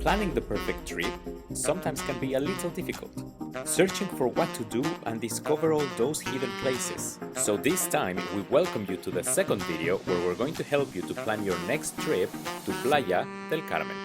Planning the perfect trip sometimes can be a little difficult, searching for what to do and discover all those hidden places. So this time we welcome you to the second video where we're going to help you to plan your next trip to Playa del Carmen.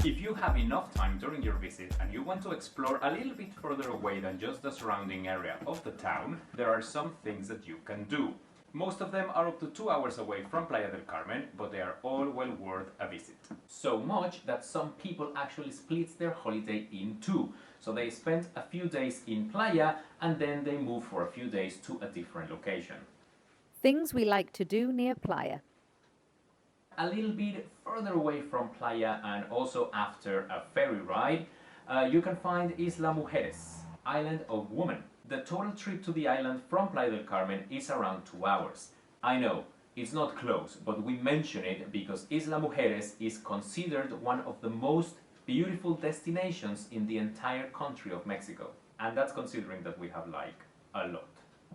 If you have enough time during your visit and you want to explore a little bit further away than just the surrounding area of the town, there are some things that you can do. Most of them are up to 2 hours away from Playa del Carmen, but they are all well worth a visit. So much that some people actually split their holiday in two. So they spend a few days in Playa and then they move for a few days to a different location. Things we like to do near Playa. A little bit further away from Playa and also after a ferry ride, you can find Isla Mujeres, Island of Women. The total trip to the island from Playa del Carmen is around 2 hours. I know, it's not close, but we mention it because Isla Mujeres is considered one of the most beautiful destinations in the entire country of Mexico. And that's considering that we have like a lot.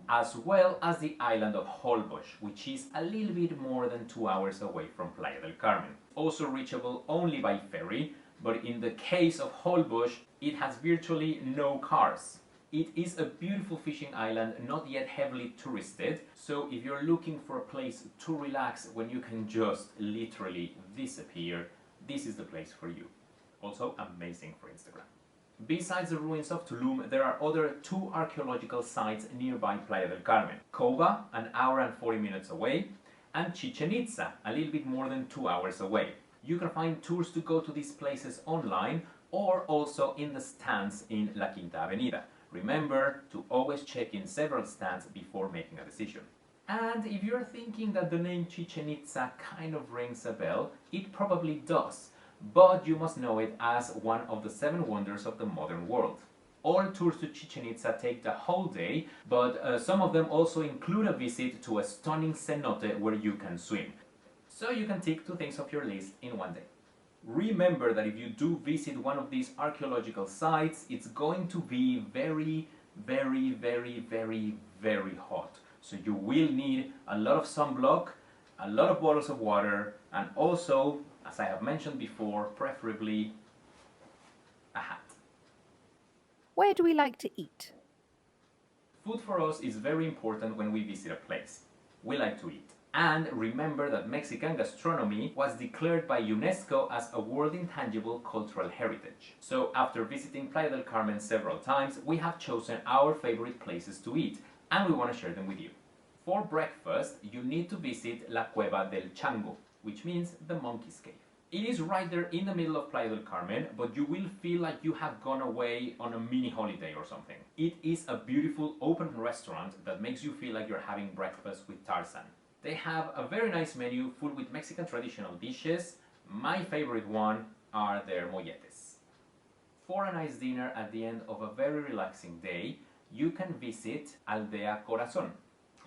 As well as the island of Holbox, which is a little bit more than 2 hours away from Playa del Carmen. Also reachable only by ferry, but in the case of Holbox, it has virtually no cars. It is a beautiful fishing island, not yet heavily touristed, so if you're looking for a place to relax when you can just literally disappear, this is the place for you. Also amazing for Instagram. Besides the ruins of Tulum, there are other 2 archaeological sites nearby Playa del Carmen. Cova, an hour and 40 minutes away, and Chichen Itza, a little bit more than 2 hours away. You can find tours to go to these places online or also in the stands in La Quinta Avenida. Remember to always check in several stands before making a decision. And if you're thinking that the name Chichen Itza kind of rings a bell, it probably does. But you must know it as one of the 7 wonders of the modern world. All tours to Chichen Itza take the whole day, but some of them also include a visit to a stunning cenote where you can swim. So you can tick 2 things off your list in one day. Remember that if you do visit one of these archaeological sites, it's going to be very, very, very, very, very hot. So you will need a lot of sunblock, a lot of bottles of water, and also, as I have mentioned before, preferably a hat. Where do we like to eat? Food for us is very important when we visit a place. We like to eat. And remember that Mexican gastronomy was declared by UNESCO as a World Intangible Cultural Heritage. So after visiting Playa del Carmen several times, we have chosen our favorite places to eat, and we want to share them with you. For breakfast, you need to visit La Cueva del Chango, which means the monkey's cave. It is right there in the middle of Playa del Carmen, but you will feel like you have gone away on a mini holiday or something. It is a beautiful open restaurant that makes you feel like you're having breakfast with Tarzan. They have a very nice menu full with Mexican traditional dishes. My favorite one are their molletes. For a nice dinner at the end of a very relaxing day, you can visit Aldea Corazon.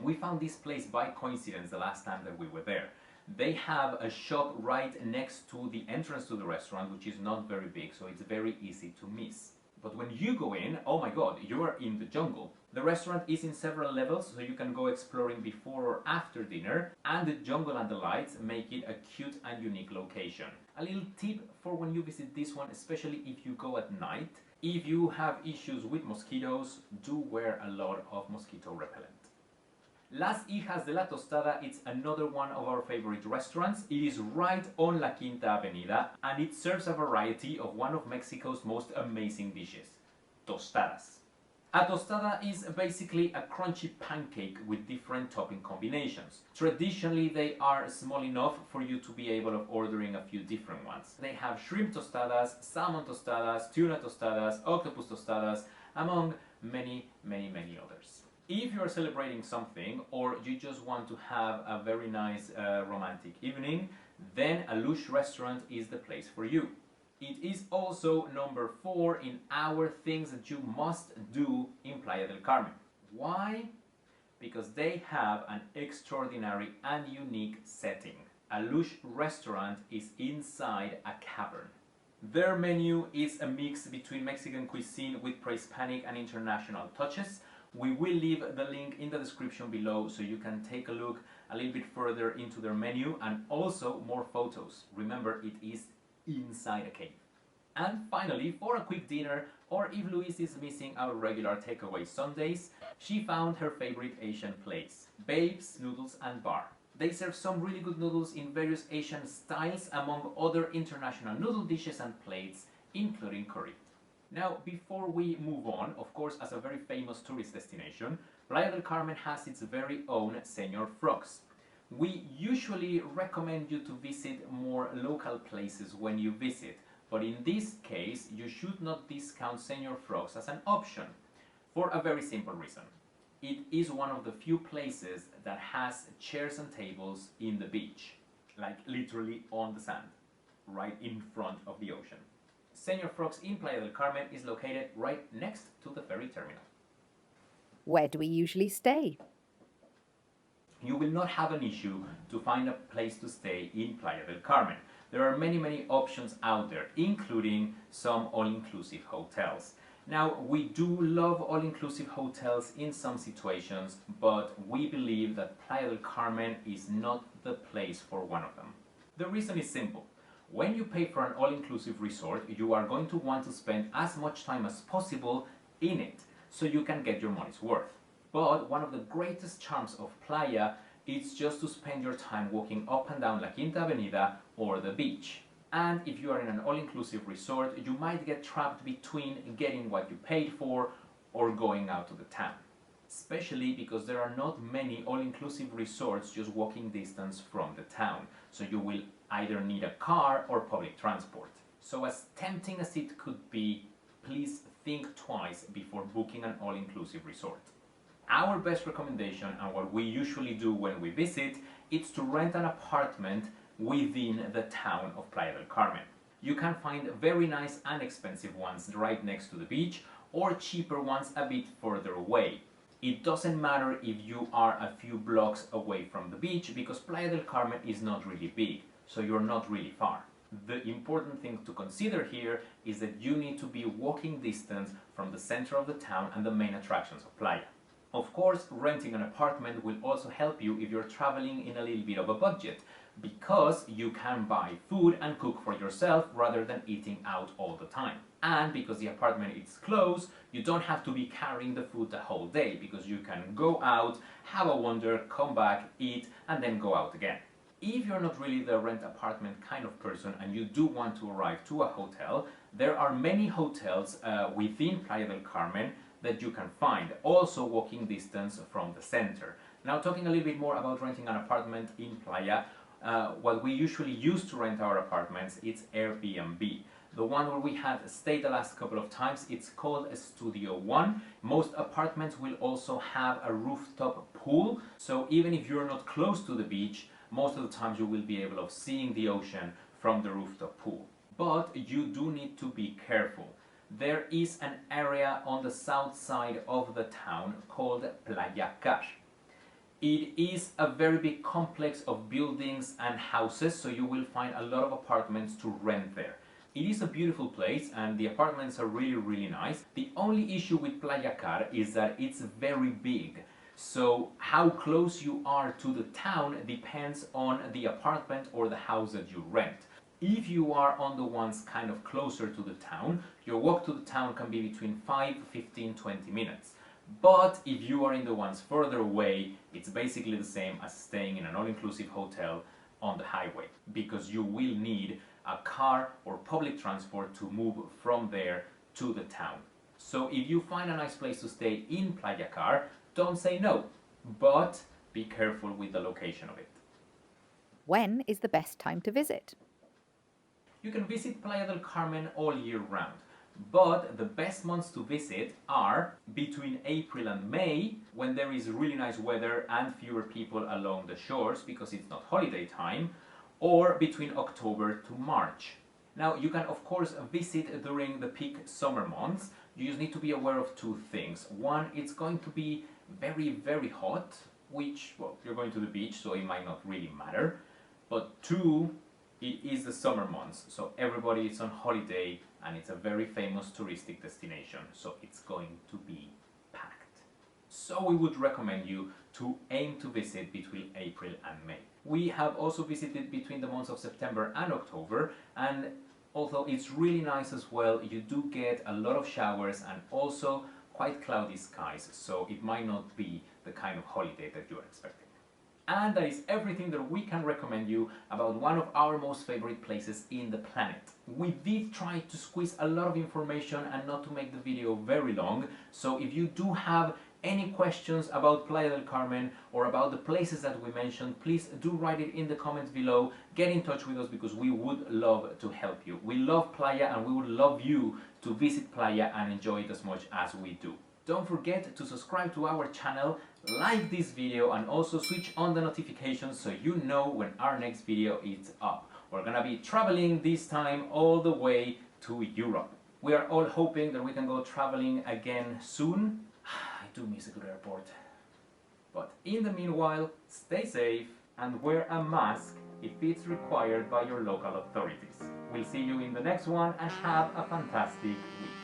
We found this place by coincidence the last time that we were there. They have a shop right next to the entrance to the restaurant, which is not very big, so it's very easy to miss. But when you go in, oh my god, you are in the jungle. The restaurant is in several levels, so you can go exploring before or after dinner, and the jungle and the lights make it a cute and unique location. A little tip for when you visit this one, especially if you go at night, if you have issues with mosquitoes, do wear a lot of mosquito repellent. Las Hijas de la Tostada, it's another one of our favorite restaurants. It is right on La Quinta Avenida and it serves a variety of one of Mexico's most amazing dishes, tostadas. A tostada is basically a crunchy pancake with different topping combinations. Traditionally, they are small enough for you to be able of ordering a few different ones. They have shrimp tostadas, salmon tostadas, tuna tostadas, octopus tostadas, among many, many, many others. If you're celebrating something or you just want to have a very nice romantic evening, then a Lush restaurant is the place for you. It is also number 4 in our things that you must do in Playa del Carmen. Why? Because they have an extraordinary and unique setting. A Lush restaurant is inside a cavern. Their menu is a mix between Mexican cuisine with pre-Hispanic and international touches. We will leave the link in the description below so you can take a look a little bit further into their menu and also more photos. Remember, it is inside a cave. And finally, for a quick dinner, or if Louise is missing our regular takeaway Sundays, she found her favorite Asian place, Babe's Noodles and Bar. They serve some really good noodles in various Asian styles, among other international noodle dishes and plates, including curry. Now, before we move on, of course, as a very famous tourist destination, Playa del Carmen has its very own Señor Frogs. We usually recommend you to visit more local places when you visit, but in this case, you should not discount Señor Frogs as an option, for a very simple reason. It is one of the few places that has chairs and tables in the beach, like literally on the sand, right in front of the ocean. Señor Frogs in Playa del Carmen is located right next to the ferry terminal. Where do we usually stay? You will not have an issue to find a place to stay in Playa del Carmen. There are many options out there, including some all-inclusive hotels. Now, we do love all-inclusive hotels in some situations, but we believe that Playa del Carmen is not the place for one of them. The reason is simple. When you pay for an all-inclusive resort, you are going to want to spend as much time as possible in it, so you can get your money's worth. But one of the greatest charms of Playa is just to spend your time walking up and down La Quinta Avenida or the beach. And if you are in an all-inclusive resort, you might get trapped between getting what you paid for or going out to the town. Especially because there are not many all-inclusive resorts just walking distance from the town, so you will either need a car or public transport. So as tempting as it could be, please think twice before booking an all-inclusive resort. Our best recommendation, and what we usually do when we visit, is to rent an apartment within the town of Playa del Carmen. You can find very nice and expensive ones right next to the beach, or cheaper ones a bit further away. It doesn't matter if you are a few blocks away from the beach, because Playa del Carmen is not really big, so you're not really far. The important thing to consider here is that you need to be walking distance from the center of the town and the main attractions of Playa. Of course, renting an apartment will also help you if you're traveling in a little bit of a budget, because you can buy food and cook for yourself rather than eating out all the time. And because the apartment is close, you don't have to be carrying the food the whole day, because you can go out, have a wander, come back, eat, and then go out again. If you're not really the rent apartment kind of person and you do want to arrive to a hotel, there are many hotels within Playa del Carmen that you can find, also walking distance from the center. Now, talking a little bit more about renting an apartment in Playa, what we usually use to rent our apartments, it's Airbnb. The one where we have stayed the last couple of times, it's called Studio One. Most apartments will also have a rooftop pool, so even if you're not close to the beach, most of the times you will be able to see the ocean from the rooftop pool. But you do need to be careful. There is an area on the south side of the town called Playa Car. It is a very big complex of buildings and houses, so you will find a lot of apartments to rent there. It is a beautiful place and the apartments are really nice. The only issue with Playa Car is that it's very big. So how close you are to the town depends on the apartment or the house that you rent. If you are on the ones kind of closer to the town, your walk to the town can be between 5, 15, 20 minutes. But if you are in the ones further away, it's basically the same as staying in an all-inclusive hotel on the highway, because you will need a car or public transport to move from there to the town. So if you find a nice place to stay in Playa Car, don't say no, but be careful with the location of it. When is the best time to visit? You can visit Playa del Carmen all year round, but the best months to visit are between April and May, when there is really nice weather and fewer people along the shores because it's not holiday time, or between October to March. Now, you can of course visit during the peak summer months. You just need to be aware of two things. One, it's going to be very hot, which, well, you're going to the beach, so it might not really matter. But two, It is the summer months, so everybody is on holiday and it's a very famous touristic destination, so it's going to be packed. So we would recommend you to aim to visit between April and May. We have also visited between the months of September and October, and although it's really nice as well, you do get a lot of showers and also quite cloudy skies, so it might not be the kind of holiday that you're expecting. And that is everything that we can recommend you about one of our most favorite places in the planet. We did try to squeeze a lot of information and not to make the video very long, so if you do have any questions about Playa del Carmen or about the places that we mentioned, please do write it in the comments below. Get in touch with us because we would love to help you. We love Playa and we would love you to visit Playa and enjoy it as much as we do. Don't forget to subscribe to our channel, like this video, and also switch on the notifications so you know when our next video is up. We're gonna be traveling this time all the way to Europe. We are all hoping that we can go traveling again soon. I do miss a good airport. But in the meanwhile, stay safe and wear a mask if it's required by your local authorities. We'll see you in the next one and have a fantastic week.